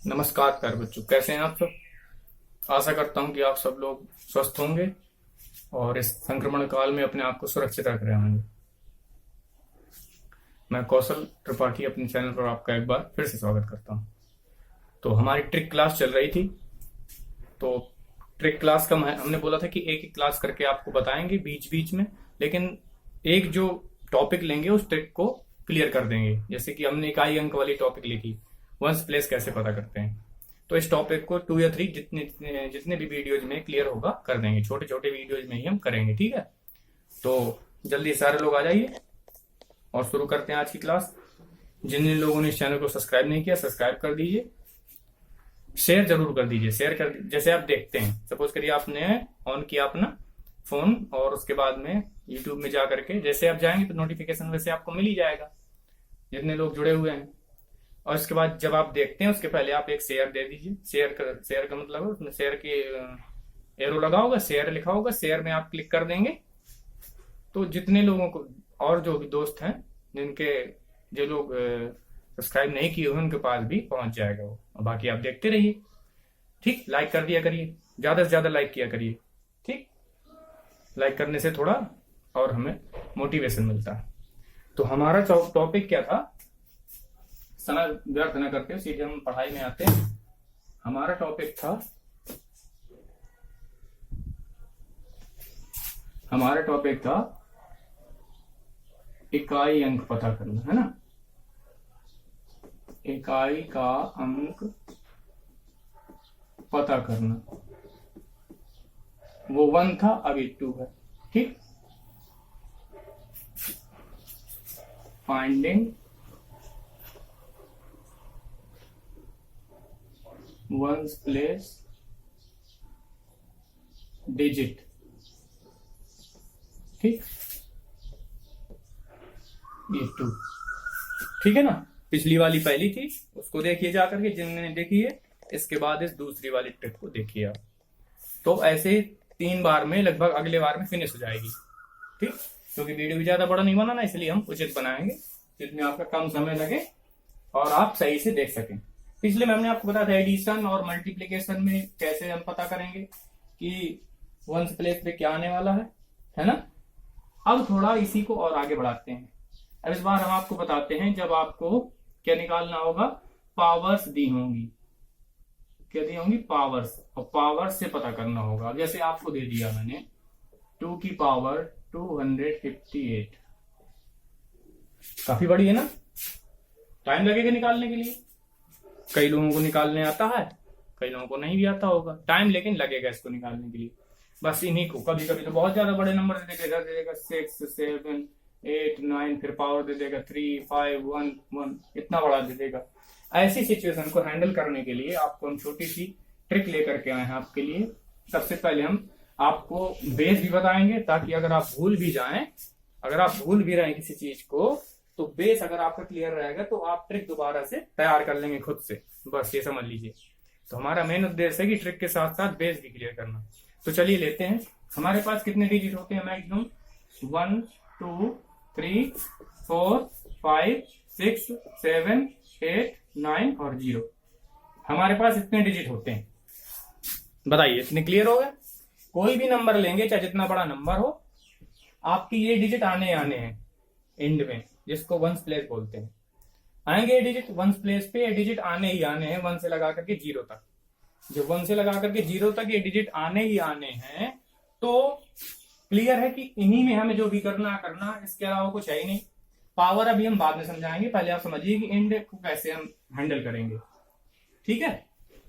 नमस्कार प्यारे बच्चों, कैसे हैं आप सब। आशा करता हूं कि आप सब लोग स्वस्थ होंगे और इस संक्रमण काल में अपने आप को सुरक्षित रख रहे होंगे। मैं कौशल त्रिपाठी अपने चैनल पर आपका एक बार फिर से स्वागत करता हूं। तो हमारी ट्रिक क्लास चल रही थी। तो ट्रिक क्लास का हमने बोला था कि एक एक क्लास करके आपको बताएंगे बीच बीच में, लेकिन एक जो टॉपिक लेंगे उस ट्रिक को क्लियर कर देंगे। जैसे कि हमने इकाई अंक वाली टॉपिक लिखी, वंस प्लेस कैसे पता करते हैं, तो इस टॉपिक को 2 या 3 जितने जितने भी वीडियोज में क्लियर होगा कर देंगे। छोटे छोटे वीडियोज में ही हम करेंगे, ठीक है। तो जल्दी सारे लोग आ जाइए और शुरू करते हैं आज की क्लास। जिन जिन लोगों ने इस चैनल को सब्सक्राइब नहीं किया, सब्सक्राइब कर दीजिए, शेयर जरूर कर दीजिए। शेयर कर जैसे आप देखते हैं, सपोज करिए आपने ऑन किया अपना फोन और उसके बाद में यूट्यूब में जा करके जैसे आप जाएंगे तो नोटिफिकेशन वैसे आपको मिल ही जाएगा जितने लोग जुड़े हुए हैं। और इसके बाद जब आप देखते हैं उसके पहले आप एक शेयर दे दीजिए। शेयर का मतलब उसमें शेयर की एरो लगा होगा, शेयर लिखा होगा, शेयर में आप क्लिक कर देंगे तो जितने लोगों को और जो भी दोस्त हैं जिनके जो लोग सब्सक्राइब नहीं किए हुए उनके पास भी पहुंच जाएगा वो। और बाकी आप देखते रहिए, ठीक। लाइक कर दिया करिए, ज्यादा से ज्यादा लाइक किया करिए, ठीक। लाइक करने से थोड़ा और हमें मोटिवेशन मिलता है। तो हमारा टॉपिक क्या था, समय व्यर्थ न करके सीधे हम पढ़ाई में आते हैं। हमारा टॉपिक था इकाई अंक पता करना, है ना। इकाई का अंक पता करना, वो 1 था, अभी 2 है, ठीक। फाइंडिंग वंस प्लेस डिजिट, ठीक। ये 2, ठीक है ना। पिछली वाली पहली थी, उसको देखिए जाकर के जिनने देखी है। इसके बाद इस दूसरी वाली ट्रिक को देखिए आप। तो ऐसे 3 बार में लगभग अगले बार में फिनिश हो जाएगी, ठीक। क्योंकि वीडियो भी ज्यादा बड़ा नहीं बनाना, इसलिए हम उचित बनाएंगे जिसमें आपका कम समय लगे और आप सही से देख सकें। पिछले में हमने आपको बताया था एडिशन और मल्टीप्लिकेशन में कैसे हम पता करेंगे कि वंस प्लेस पे क्या आने वाला है ना। अब थोड़ा इसी को और आगे बढ़ाते हैं। अब इस बार हम आपको बताते हैं जब आपको क्या निकालना होगा, पावर्स दी होंगी। क्या दी होंगी? पावर्स। और पावर्स से पता करना होगा। जैसे आपको दे दिया मैंने 2 की पावर 258, काफी बड़ी है ना। टाइम लगेगा निकालने के लिए। कई लोगों को निकालने आता है, कई लोगों को नहीं भी आता होगा टाइम, लेकिन लगेगा इसको निकालने के लिए। बस इन्हीं को कभी कभी तो बहुत ज्यादा बड़े नंबर दे देगा 6, 7, 8, 9, फिर पावर दे देगा 3, 5, 1, 1, इतना बड़ा दे देगा। ऐसी सिचुएशन को हैंडल करने के लिए आपको हम छोटी सी ट्रिक लेकर के आए हैं आपके लिए। सबसे पहले हम आपको बेस भी बताएंगे, ताकि अगर आप भूल भी जाएं, अगर आप भूल भी रहे किसी चीज को, तो बेस अगर आपका क्लियर रहेगा तो आप ट्रिक दोबारा से तैयार कर लेंगे खुद से। बस ये समझ लीजिए। तो हमारा मेन उद्देश्य है कि ट्रिक के साथ साथ बेस भी क्लियर करना। तो चलिए लेते हैं। हमारे पास कितने डिजिट होते हैं मैक्सिमम? 1, 2, 3, 4, 5, 6, 7, 8, 9 और 0। हमारे पास इतने डिजिट होते हैं। बताइए, इतने क्लियर हो गए? कोई भी नंबर लेंगे, चाहे जितना बड़ा नंबर हो, आपकी ये डिजिट आने हैं एंड में, जिसको वंस प्लेस बोलते हैं। आएंगे ये डिजिट वंस प्लेस पे, ये डिजिट आने हैं 1 से लगा करके 0 तक। जब 1 से लगा करके 0 तक ये डिजिट आने हैं, तो क्लियर है कि इन्हीं में हमें जो भी करना, इसके अलावा कुछ है ही नहीं। पावर अभी हम बाद में समझाएंगे, पहले आप समझिए कि एंड को कैसे हम हैंडल करेंगे, ठीक है।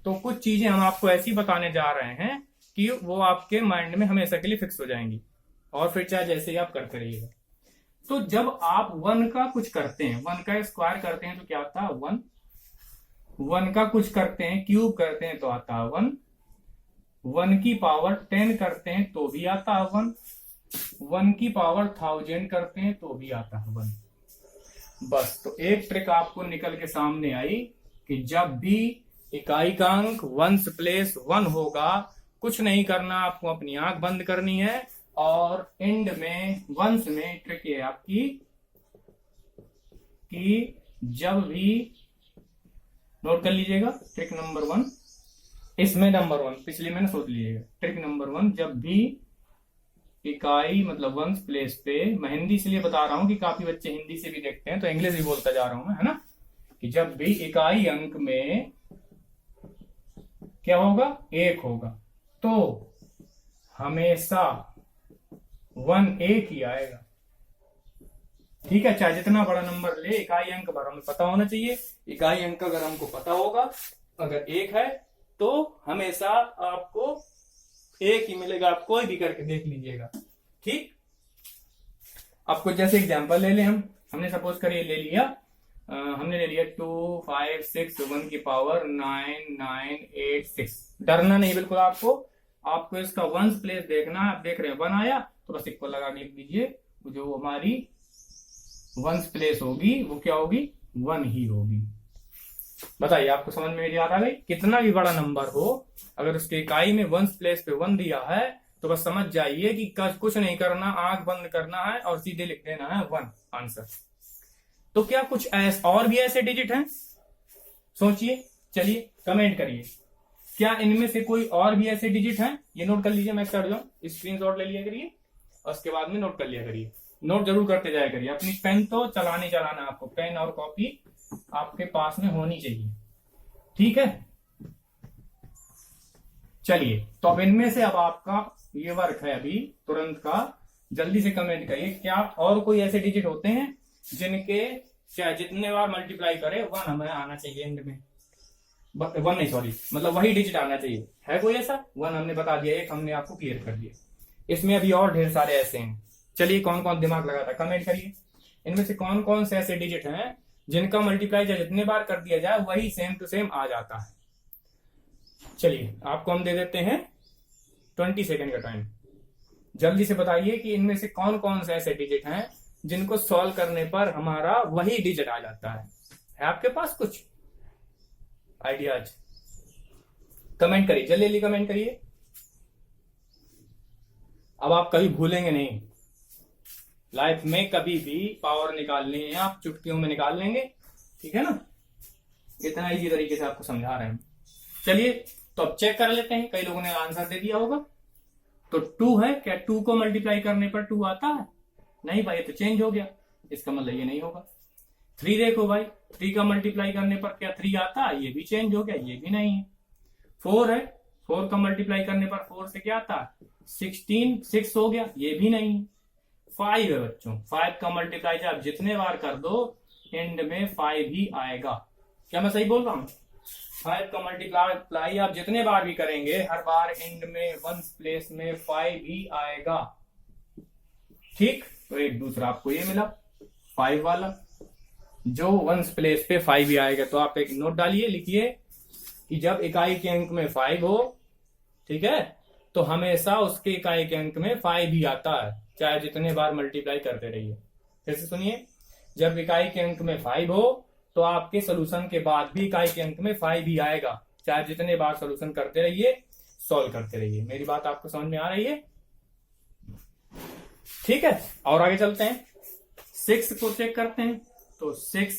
तो कुछ चीजें हम आपको ऐसी बताने जा रहे हैं कि वो आपके माइंड में हमेशा के लिए फिक्स हो जाएंगी, और फिर चाहे जैसे ही आप करते रहिएगा। तो जब आप 1 का कुछ करते हैं, 1 का स्क्वायर करते हैं तो क्या आता है? 1। 1 का कुछ करते हैं, क्यूब करते हैं तो आता है 1। 1 की पावर 10 करते हैं तो भी आता है 1। 1 की पावर 1000 करते हैं तो भी आता है 1। बस, तो एक ट्रिक आपको निकल के सामने आई कि जब भी इकाई का अंक वंस प्लेस 1 होगा, कुछ नहीं करना, आपको अपनी आंख बंद करनी है और एंड में वंस में ट्रिक ये आपकी कि जब भी नोट कर लीजिएगा ट्रिक नंबर 1, इसमें नंबर 1 पिछले में ना सोच लीजिएगा। ट्रिक नंबर 1, जब भी इकाई मतलब वंस प्लेस पे, मैं हिंदी इसलिए बता रहा हूं कि काफी बच्चे हिंदी से भी देखते हैं तो इंग्लिश भी बोलता जा रहा हूं मैं, है ना, कि जब भी इकाई अंक में क्या होगा, 1 होगा, तो हमेशा 1 1 ही आएगा। ठीक है, चाहे जितना बड़ा नंबर ले, इकाई अंक बार हमें पता होना चाहिए। इकाई अंक अगर हमको पता होगा, अगर 1 है तो हमेशा आपको 1 ही मिलेगा। आप कोई भी करके देख लीजिएगा। ठीक, आपको जैसे एग्जांपल ले लें, हमने सपोज करिए ले लिया, हमने ले लिया 2 5 6 1 की पावर 9 9 8 6। डरना नहीं बिल्कुल, आपको इसका वंस प्लेस देखना है। आप देख रहे हैं 1 आया तो बस इक्वल लगा के लिख दीजिए, जो हमारी वंस प्लेस होगी वो क्या होगी, 1 ही होगी। बताइए, आपको समझ में याद आ गई? कितना भी बड़ा नंबर हो, अगर उसके इकाई में वंस प्लेस पे 1 दिया है तो बस समझ जाइए कि कुछ नहीं करना, आंख बंद करना है और सीधे लिख देना है 1 आंसर। तो क्या कुछ और भी ऐसे डिजिट हैं? सोचिए, चलिए कमेंट करिए, क्या इनमें से कोई और भी ऐसे डिजिट हैं? ये नोट कर लीजिए, मैं कर जाऊं, स्क्रीनशॉट ले लिया करिए और उसके बाद में नोट कर लिया करिए। नोट जरूर करते जाया करिए। अपनी पेन तो चलाना आपको, पेन और कॉपी आपके पास में होनी चाहिए। ठीक है, चलिए, तो अब इनमें से अब आपका ये वर्क है अभी तुरंत का, जल्दी से कमेंट करिए, क्या और कोई ऐसे डिजिट होते हैं जिनके चाहे जितने बार मल्टीप्लाई करे 1 हमें आना चाहिए एंड में, 1 नहीं सॉरी, मतलब वही डिजिट आना चाहिए। है कोई ऐसा? 1 हमने बता दिया, 1 हमने आपको क्लियर कर दिया। इसमें अभी और ढेर सारे ऐसे हैं। चलिए, कौन कौन दिमाग लगाता है कमेंट करिए। इनमें से कौन कौन से ऐसे डिजिट हैं जिनका मल्टीप्लाई जितने बार कर दिया जाए वही सेम टू सेम आ जाता है। चलिए, आपको हम दे देते हैं 20 सेकेंड का टाइम। जल्दी से बताइए कि इनमें से कौन कौन से ऐसे डिजिट हैं जिनको सॉल्व करने पर हमारा वही डिजिट आ जाता है। आपके पास कुछ आइडियाज? कमेंट करिए, जल्दी कमेंट करिए। अब आप कभी भूलेंगे नहीं, लाइफ में कभी भी पावर निकालनी है आप चुटकियों में निकाल लेंगे। ठीक है ना, इतना इजी तरीके से आपको समझा रहे हैं। चलिए, तो अब चेक कर लेते हैं, कई लोगों ने आंसर दे दिया होगा। तो 2 है, क्या 2 को मल्टीप्लाई करने पर 2 आता है? नहीं भाई, ये तो चेंज हो गया, इसका मतलब ये नहीं होगा। 3 देखो भाई, 3 का मल्टीप्लाई करने पर क्या 3 आता है? ये भी चेंज हो गया, ये भी नहीं है। 4 है, 4 का मल्टीप्लाई करने पर 4 से क्या आता है? 16 6 हो गया, ये भी नहीं है। 5 है बच्चों, 5 का मल्टीप्लाई आप जितने बार कर दो एंड में 5 ही आएगा। क्या मैं सही बोल रहा हूं? 5 का मल्टीप्लाई आप जितने बार भी करेंगे हर बार एंड में वंस प्लेस में 5 ही आएगा। ठीक, तो एक दूसरा आपको ये मिला 5 वाला, जो वंस प्लेस पे 5 ही आएगा। तो आप एक नोट डालिए, लिखिए कि जब इकाई के अंक में 5 हो, ठीक है, तो हमेशा उसके इकाई के अंक में 5 ही आता है, चाहे जितने बार मल्टीप्लाई करते रहिए। फिर से सुनिए, जब इकाई के अंक में 5 हो तो आपके सोल्यूशन के बाद भी इकाई के अंक में 5 ही आएगा, चाहे जितने बार सोल्यूशन करते रहिए, सॉल्व करते रहिए। मेरी बात आपको समझ में आ रही है? ठीक है, और आगे चलते हैं, 6 को चेक करते हैं। तो 6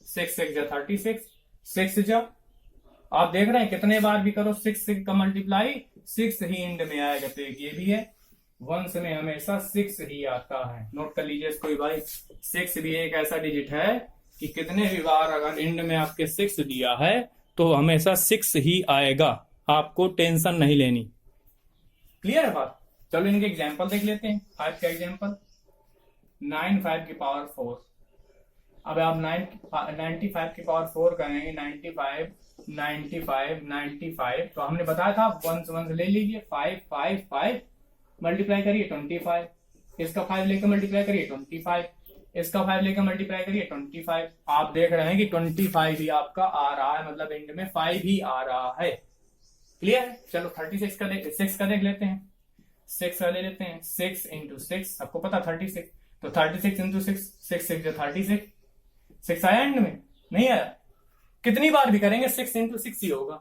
6 जा 36, 6 जा, आप देख रहे हैं कितने बार भी करो 6 का मल्टीप्लाई 6 ही एंड में आएगा। तो एक ये भी है, वंस में हमेशा 6 ही आता है। नोट कर लीजिए इसको भाई, 6 भी एक ऐसा डिजिट है कि कितने भी बार अगर एंड में आपके 6 दिया है तो हमेशा 6 ही आएगा, आपको टेंशन नहीं लेनी। क्लियर है बात? चलो इनके एग्जांपल देख लेते हैं। 5 का एग्जांपल, 9 5 की पावर 4। अब आप 95 की पावर 4 करेंगे, 95 95 95, तो हमने बताया था वंस ले लीजिए, 5 5 5 मल्टीप्लाई करिए 25, इसका 5 लेकर मल्टीप्लाई करिए 25, इसका 5 लेकर मल्टीप्लाई करिए 25। आप देख रहे हैं कि 25 ही आपका आ रहा है, मतलब एंड में 5 ही आ रहा है। क्लियर है? चलो 36 का 6 का देख लेते हैं। 6 का ले लेते हैं, 6 इंटू 6, आपको पता 36, तो 36 इंटू 6, 6 6 जो 36, 6 आया एंड में? नहीं आया। कितनी बार भी करेंगे 6 इंटू 6 ही होगा,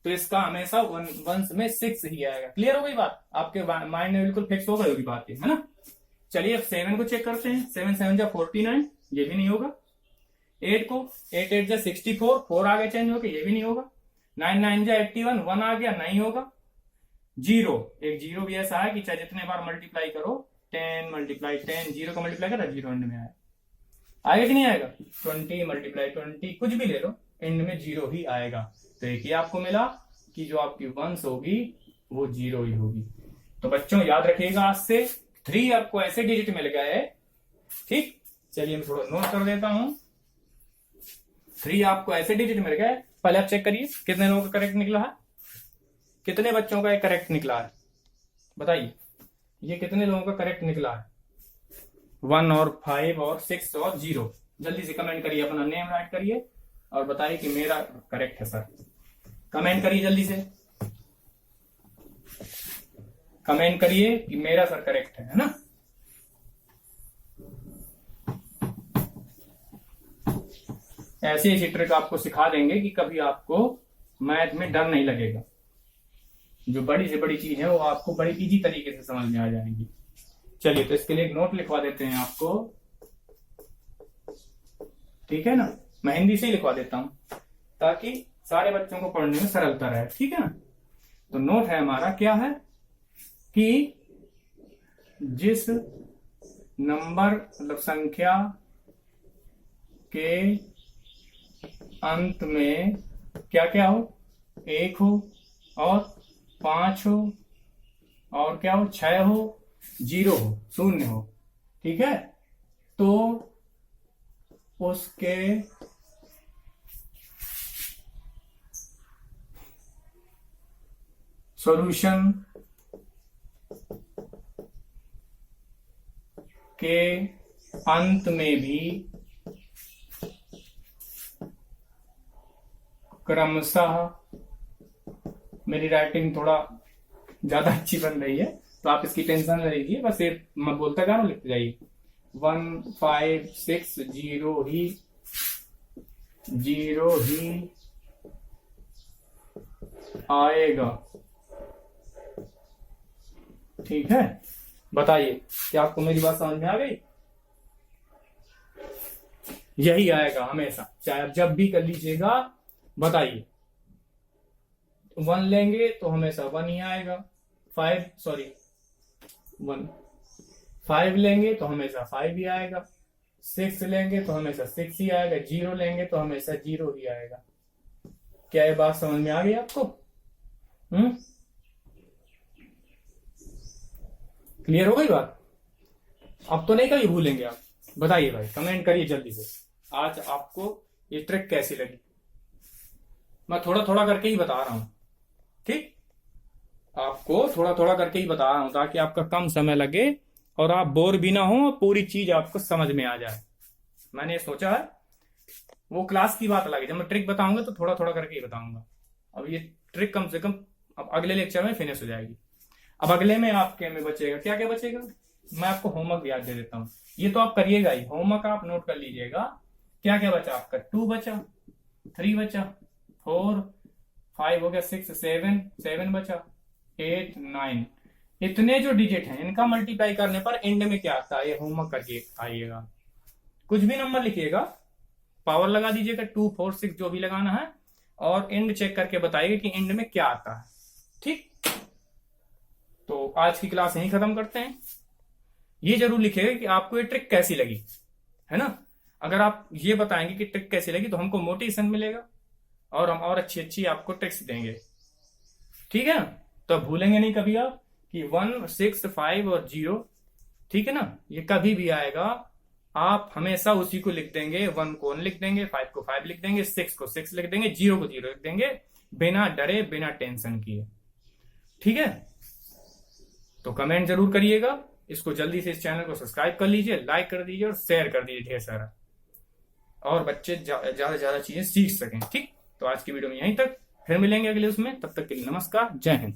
तो इसका हमेशा वंस में 6 ही आएगा। क्लियर हो गई बात? आपके माइंड में बिल्कुल फिक्स हो गई होगी बात, है ना? चलिए अब 7 को चेक करते हैं। 7 7 जा 49, ये भी नहीं होगा। 8 को 8 8 जा 64, 4 आगे चेंज होगा, ये भी नहीं होगा। 9 9 जा 81, 1 आ गया, नहीं होगा। जीरो, एक जीरो भी ऐसा है कि चाहे जितने बार मल्टीप्लाई करो, 10 मल्टीप्लाई 10, जीरो का मल्टीप्लाई करा, जीरो एंड में आया, आएगा कि नहीं आएगा। 20 मल्टीप्लाई 20, कुछ भी ले लो, एंड में जीरो ही आएगा। तो एक ही आपको मिला कि जो आपकी वंस होगी वो जीरो ही होगी। तो बच्चों याद रखिएगा, आज से 3 आपको ऐसे डिजिट मिल गए। ठीक, चलिए मैं थोड़ा नोट कर देता हूं। 3 आपको ऐसे डिजिट मिल गए। पहले आप चेक करिए कितने लोगों का करेक्ट निकला है, कितने बच्चों का करेक्ट निकला है, बताइए ये कितने लोगों का करेक्ट निकला है। 1 और 5 और 6 और 0, जल्दी से कमेंट करिए, अपना नेम राइट करिए और बताइए कि मेरा करेक्ट है सर। कमेंट करिए जल्दी से, कमेंट करिए कि मेरा सर करेक्ट है ना। ऐसी ऐसी ट्रिक आपको सिखा देंगे कि कभी आपको मैथ में डर नहीं लगेगा। जो बड़ी से बड़ी चीज है वो आपको बड़ी इजी तरीके से समझ में आ जाएंगी। चलिए तो इसके लिए एक नोट लिखवा देते हैं आपको, ठीक है ना। मैं हिंदी से ही लिखवा देता हूं ताकि सारे बच्चों को पढ़ने में सरलता रहे, ठीक है ना। तो नोट है हमारा, क्या है कि जिस नंबर मतलब संख्या के अंत में क्या क्या हो, 1 हो और 5 हो और क्या हो, 6 हो, 0 हो, 0 हो, ठीक है, तो उसके सॉल्यूशन के अंत में भी क्रमशः, मेरी राइटिंग थोड़ा ज्यादा अच्छी बन रही है तो आप इसकी टेंशन न लीजिए, बस ये मैं बोलता जा रहा हूं, लिखते जाइए। 1 5 6 0 ही आएगा, ठीक है। बताइए क्या आपको मेरी बात समझ में आ गई। यही आएगा हमेशा, चाहे आप जब भी कर लीजिएगा। बताइए 1 लेंगे तो हमेशा 1 ही आएगा, 5 लेंगे तो हमेशा 5 ही आएगा, 6 लेंगे तो हमेशा 6 ही आएगा, 0 लेंगे तो हमेशा 0 ही आएगा। क्या ये बात समझ में आ गई आपको? क्लियर हो गई बात? अब तो नहीं कभी भूलेंगे आप। बताइए भाई, कमेंट करिए जल्दी से, आज आपको ये ट्रिक कैसी लगी। मैं थोड़ा थोड़ा करके ही बता रहा हूं, ठीक, आपको थोड़ा थोड़ा करके ही बता रहा हूं ताकि आपका कम समय लगे और आप बोर भी ना हो, पूरी चीज आपको समझ में आ जाए। मैंने सोचा है वो क्लास की बात अलग है, जब मैं ट्रिक बताऊंगा तो थोड़ा थोड़ा करके ही बताऊंगा। अब ये ट्रिक कम से कम अब अगले लेक्चर में फिनिश हो जाएगी। अब अगले में आपके में बचेगा क्या क्या बचेगा, मैं आपको होमवर्क याद दे देता हूं, ये तो आप करिएगा ही, होमवर्क आप नोट कर लीजिएगा। क्या क्या बचा आपका, 2 बचा, 3 बचा, 4 5 हो गया, 6 7 बचा, 8 9। इतने जो डिजिट हैं इनका मल्टीप्लाई करने पर एंड में क्या आता है, ये होमवर्क करके आइएगा। कुछ भी नंबर लिखिएगा, पावर लगा दीजिएगा, 2 4 6 जो भी लगाना है, और एंड चेक करके बताइएगा कि एंड में क्या आता है, ठीक। तो आज की क्लास यहीं खत्म करते हैं। ये जरूर लिखिएगा कि आपको ये ट्रिक कैसी लगी, है ना। अगर आप ये बताएंगे कि ट्रिक कैसी लगी तो हमको मोटिवेशन मिलेगा और हम और अच्छी अच्छी आपको ट्रिक्स देंगे, ठीक है ना। तो भूलेंगे नहीं कभी आप कि 1 6 5 और 0, ठीक है ना, ये कभी भी आएगा आप हमेशा उसी को लिख देंगे। 1 को 1 लिख देंगे, 5 को 5 लिख देंगे, 6 को 6 लिख देंगे, 0 को 0 लिख देंगे, बिना डरे बिना टेंशन किए, ठीक है। तो कमेंट जरूर करिएगा, इसको जल्दी से इस चैनल को सब्सक्राइब कर लीजिए, लाइक कर दीजिए और शेयर कर दीजिए ढेर सारा, और बच्चे ज्यादा से ज्यादा चीजें सीख सकें, ठीक। तो आज की वीडियो में यहीं तक, फिर मिलेंगे अगले उसमें, तब तक के लिए नमस्कार, जय हिंद।